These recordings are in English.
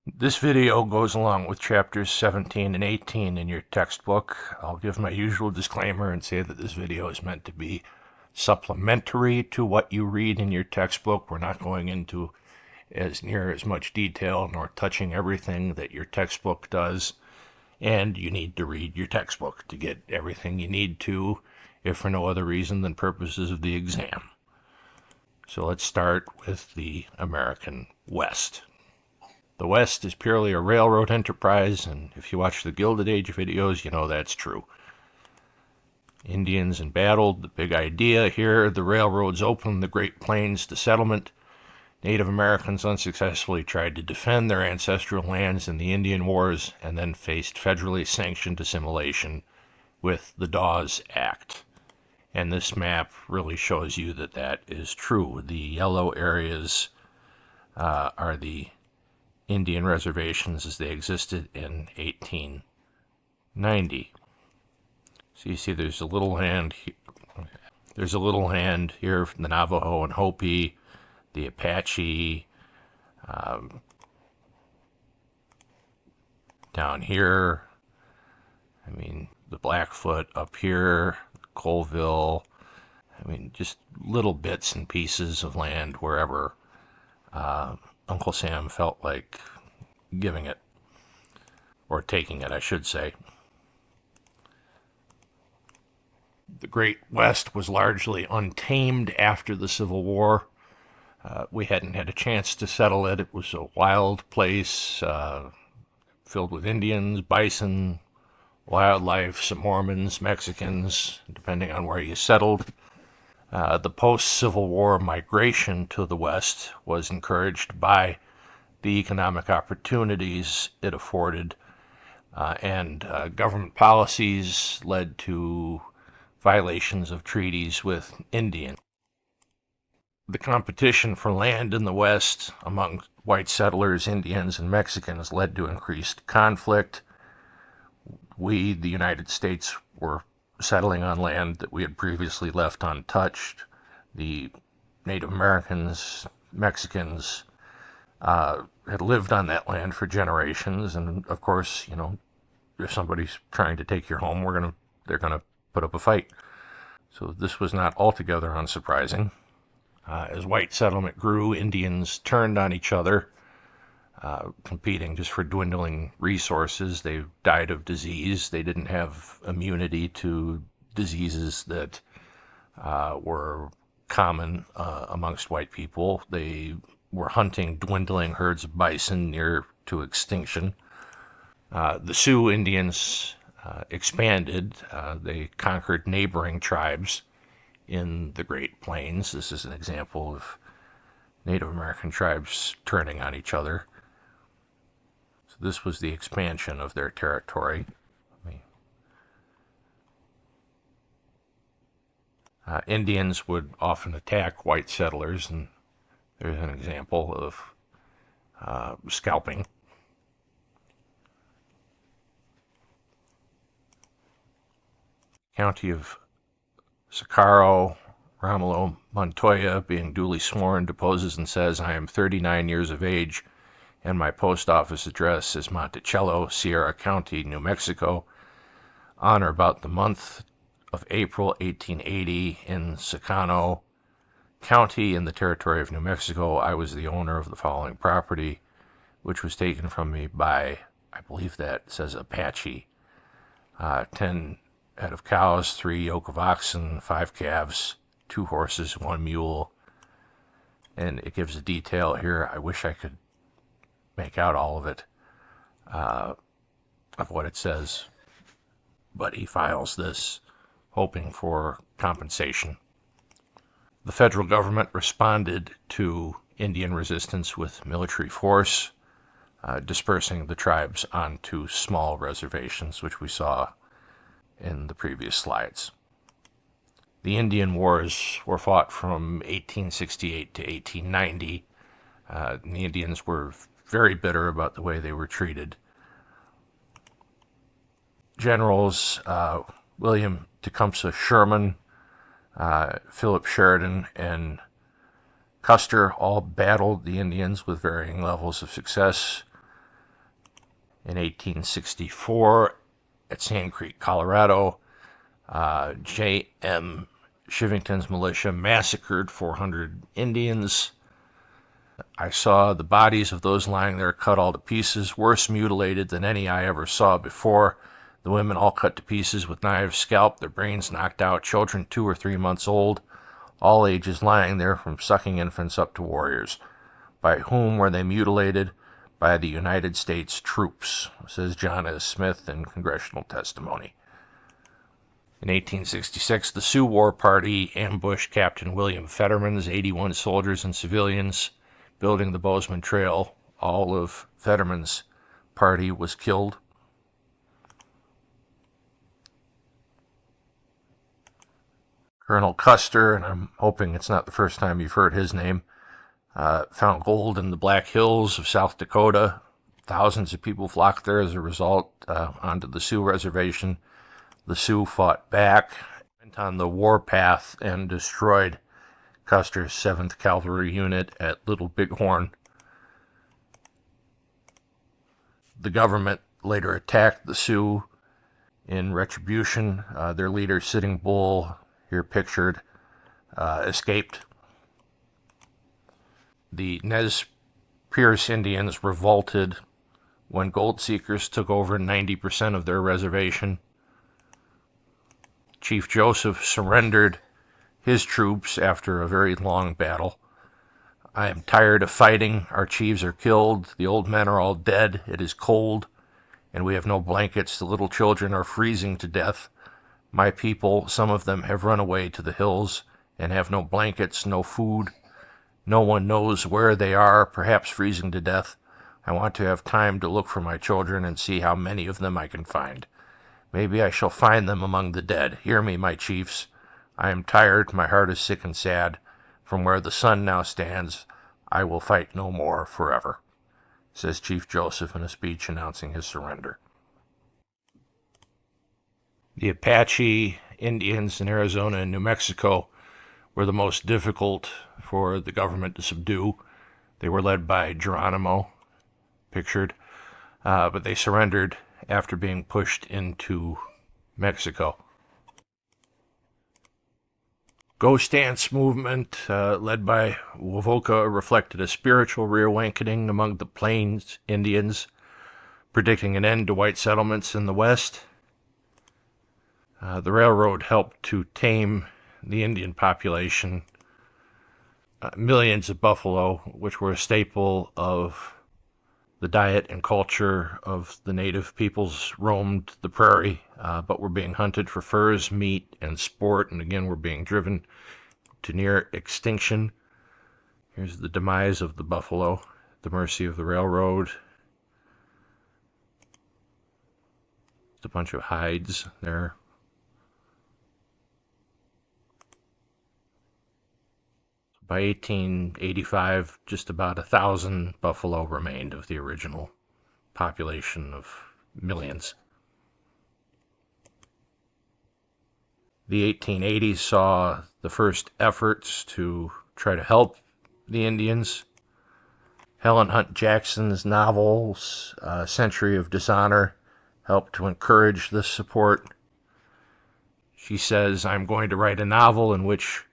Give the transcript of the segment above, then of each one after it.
This video goes along with chapters 17 and 18 in your textbook. I'll give my usual disclaimer and say that this video is meant to be supplementary to what you read in your textbook. We're not going into as near as much detail nor touching everything that your textbook does. And you need to read your textbook to get everything you need to, if for no other reason than purposes of the exam. So let's start with the American West. The West is purely a railroad enterprise, and if you watch the Gilded Age videos, you know that's true. Indians embattled the big idea here. The railroads opened the Great Plains to settlement. Native Americans unsuccessfully tried to defend their ancestral lands in the Indian Wars and then faced federally sanctioned assimilation with the Dawes Act. And this map really shows you that that is true. The yellow areas are the Indian reservations as they existed in 1890. So you see there's a little hand here from the Navajo and Hopi, the Apache, down here, the Blackfoot up here, Colville, just little bits and pieces of land wherever Uncle Sam felt like giving it, or taking it, I should say. The Great West was largely untamed after the Civil War. We hadn't had a chance to settle it. It was a wild place, filled with Indians, bison, wildlife, some Mormons, Mexicans, depending on where you settled. The post-Civil War migration to the West was encouraged by the economic opportunities it afforded, and government policies led to violations of treaties with Indians. The competition for land in the West among white settlers, Indians, and Mexicans led to increased conflict. We, the United States, were settling on land that we had previously left untouched. The Native Americans, Mexicans, had lived on that land for generations, and of course, if somebody's trying to take your home, they're gonna put up a fight. So this was not altogether unsurprising. As white settlement grew, Indians turned on each other, competing just for dwindling resources. They died of disease. They didn't have immunity to diseases that were common amongst white people. They were hunting dwindling herds of bison near to extinction. The Sioux Indians expanded. They conquered neighboring tribes in the Great Plains. This is an example of Native American tribes turning on each other. So this was the expansion of their territory. Indians would often attack white settlers, and there's an example of scalping. County of Socorro, Romulo Montoya, being duly sworn, deposes and says, "I am 39 years of age, and my post office address is Monticello, Sierra County, New Mexico. On or about the month of April 1880, in Sacano County, in the territory of New Mexico, I was the owner of the following property, which was taken from me by," I believe that says Apache, 10 head of cows, 3 yoke of oxen, 5 calves, 2 horses, 1 mule. And it gives a detail here. I wish I could make out all of it, of what it says. But he files this hoping for compensation. The federal government responded to Indian resistance with military force, dispersing the tribes onto small reservations, which we saw in the previous slides. The Indian Wars were fought from 1868 to 1890. The Indians were very bitter about the way they were treated. Generals William Tecumseh Sherman, Philip Sheridan, and Custer all battled the Indians with varying levels of success. In 1864, at Sand Creek, Colorado, J.M. Chivington's militia massacred 400 Indians. I saw the bodies of those lying there cut all to pieces, worse mutilated than any I ever saw before. The women all cut to pieces with knives, scalped, their brains knocked out, children 2 or 3 months old, all ages lying there from sucking infants up to warriors. By whom were they mutilated? By the United States troops, says John S. Smith in congressional testimony. In 1866, the Sioux War Party ambushed Captain William Fetterman's 81 soldiers and civilians building the Bozeman Trail. All of Fetterman's party was killed. Colonel Custer, and I'm hoping it's not the first time you've heard his name, found gold in the Black Hills of South Dakota. Thousands of people flocked there as a result onto the Sioux reservation. The Sioux fought back, went on the warpath, and destroyed Custer's 7th Cavalry Unit at Little Bighorn. The government later attacked the Sioux in retribution. Their leader, Sitting Bull, here pictured, escaped. The Nez Perce Indians revolted when gold seekers took over 90% of their reservation. Chief Joseph surrendered his troops after a very long battle. I am tired of fighting. Our chiefs are killed. The old men are all dead. It is cold, and we have no blankets. The little children are freezing to death. My people, some of them, have run away to the hills and have no blankets, no food. No one knows where they are, perhaps freezing to death. I want to have time to look for my children and see how many of them I can find. Maybe I shall find them among the dead. Hear me, my chiefs. I am tired, my heart is sick and sad. From where the sun now stands, I will fight no more forever, says Chief Joseph in a speech announcing his surrender. The Apache Indians in Arizona and New Mexico were the most difficult for the government to subdue. They were led by Geronimo, pictured, but they surrendered after being pushed into Mexico. Ghost Dance movement, led by Wovoka, reflected a spiritual reawakening among the Plains Indians, predicting an end to white settlements in the West. The railroad helped to tame the Indian population. Millions of buffalo, which were a staple of the diet and culture of the native peoples, roamed the prairie, but were being hunted for furs, meat, and sport, and again were being driven to near extinction. Here's the demise of the buffalo at the mercy of the railroad. Just a bunch of hides there. By 1885, just about 1,000 buffalo remained of the original population of millions. The 1880s saw the first efforts to try to help the Indians. Helen Hunt Jackson's novels, Century of Dishonor, helped to encourage this support. She says, I'm going to write a novel in which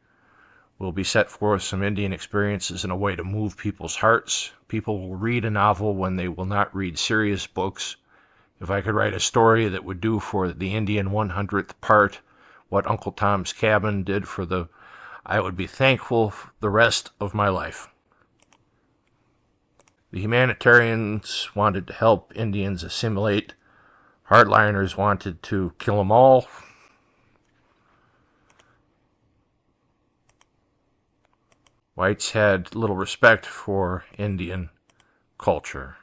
will be set forth some Indian experiences in a way to move people's hearts. People will read a novel when they will not read serious books. If I could write a story that would do for the Indian 100th part what Uncle Tom's Cabin did I would be thankful for the rest of my life. The humanitarians wanted to help Indians assimilate. Hardliners wanted to kill them all. Whites had little respect for Indian culture.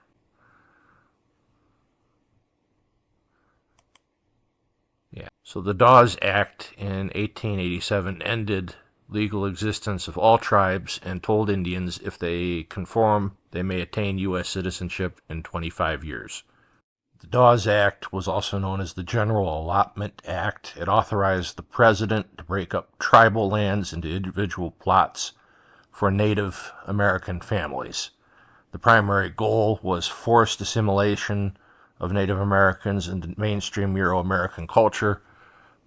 So the Dawes Act in 1887 ended legal existence of all tribes and told Indians if they conform, they may attain U.S. citizenship in 25 years. The Dawes Act was also known as the General Allotment Act. It authorized the president to break up tribal lands into individual plots for Native American families. The primary goal was forced assimilation of Native Americans into mainstream Euro-American culture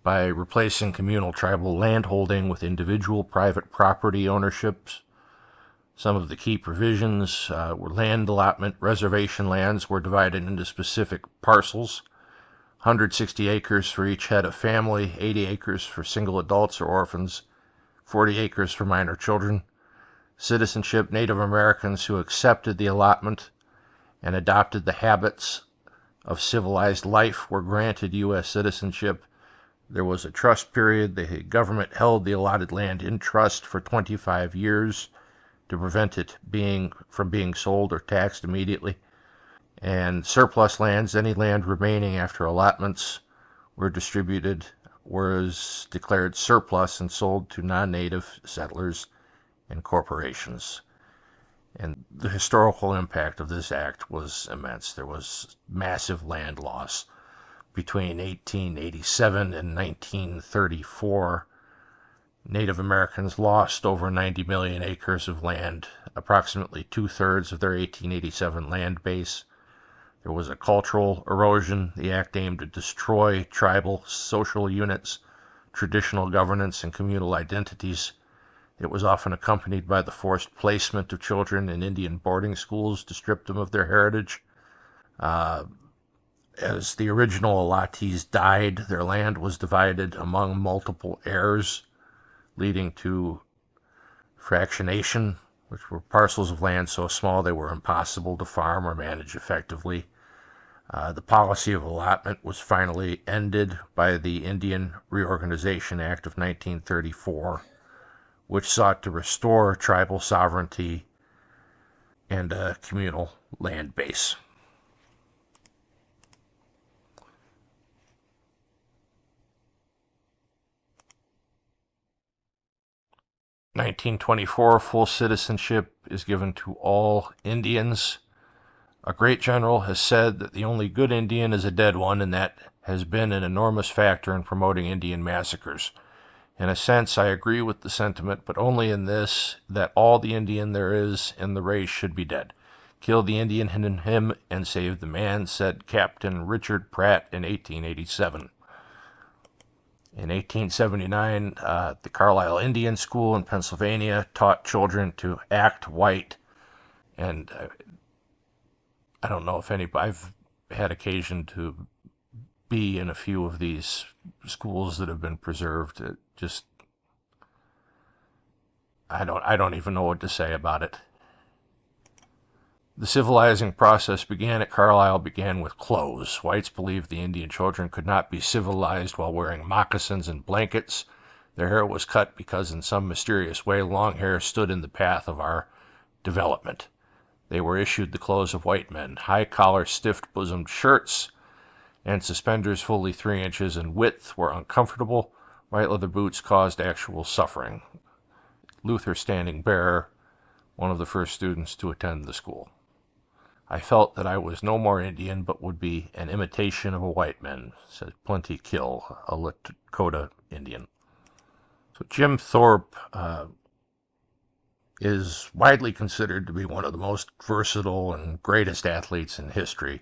by replacing communal tribal landholding with individual private property ownerships. Some of the key provisions were land allotment. Reservation lands were divided into specific parcels. 160 acres for each head of family, 80 acres for single adults or orphans, 40 acres for minor children. Citizenship: Native Americans who accepted the allotment and adopted the habits of civilized life were granted U.S. citizenship. There was a trust period. The government held the allotted land in trust for 25 years to prevent it from being sold or taxed immediately. And surplus lands, any land remaining after allotments were distributed, was declared surplus and sold to non-native settlers and corporations. And the historical impact of this act was immense. There was massive land loss. Between 1887 and 1934, Native Americans lost over 90 million acres of land, approximately two-thirds of their 1887 land base. There was a cultural erosion. The act aimed to destroy tribal social units, traditional governance, and communal identities. It was often accompanied by the forced placement of children in Indian boarding schools to strip them of their heritage. As the original allottees died, their land was divided among multiple heirs, leading to fractionation, which were parcels of land so small they were impossible to farm or manage effectively. The policy of allotment was finally ended by the Indian Reorganization Act of 1934, which sought to restore tribal sovereignty and a communal land base. In 1924, full citizenship is given to all Indians. A great general has said that the only good Indian is a dead one, and that has been an enormous factor in promoting Indian massacres. In a sense, I agree with the sentiment, but only in this, that all the Indian there is in the race should be dead. Kill the Indian in him and save the man, said Captain Richard Pratt in 1887. In 1879, the Carlisle Indian School in Pennsylvania taught children to act white, and I don't know if I've had occasion to be in a few of these schools that have been preserved. It just, I don't even know what to say about it. The civilizing process at Carlisle began with clothes. Whites believed the Indian children could not be civilized while wearing moccasins and blankets. Their hair was cut because in some mysterious way long hair stood in the path of our development. They were issued the clothes of white men: high-collar, stiff-bosomed shirts and suspenders fully 3 inches in width were uncomfortable. White leather boots caused actual suffering. Luther Standing Bear, one of the first students to attend the school. I felt that I was no more Indian, but would be an imitation of a white man, said Plenty Kill, a Lakota Indian. So Jim Thorpe is widely considered to be one of the most versatile and greatest athletes in history.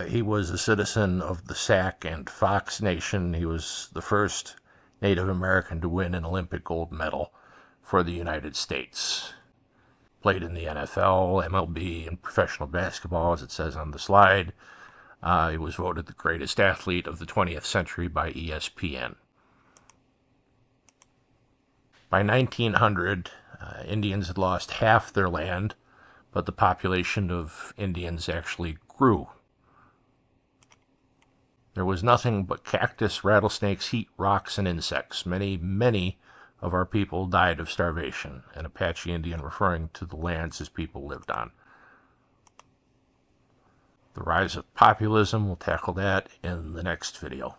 He was a citizen of the Sac and Fox Nation. He was the first Native American to win an Olympic gold medal for the United States. Played in the NFL, MLB, and professional basketball, as it says on the slide. He was voted the greatest athlete of the 20th century by ESPN. By 1900, Indians had lost half their land, but the population of Indians actually grew. There was nothing but cactus, rattlesnakes, heat, rocks, and insects. Many of our people died of starvation, an Apache Indian referring to the lands his people lived on. The rise of populism, we'll tackle that in the next video.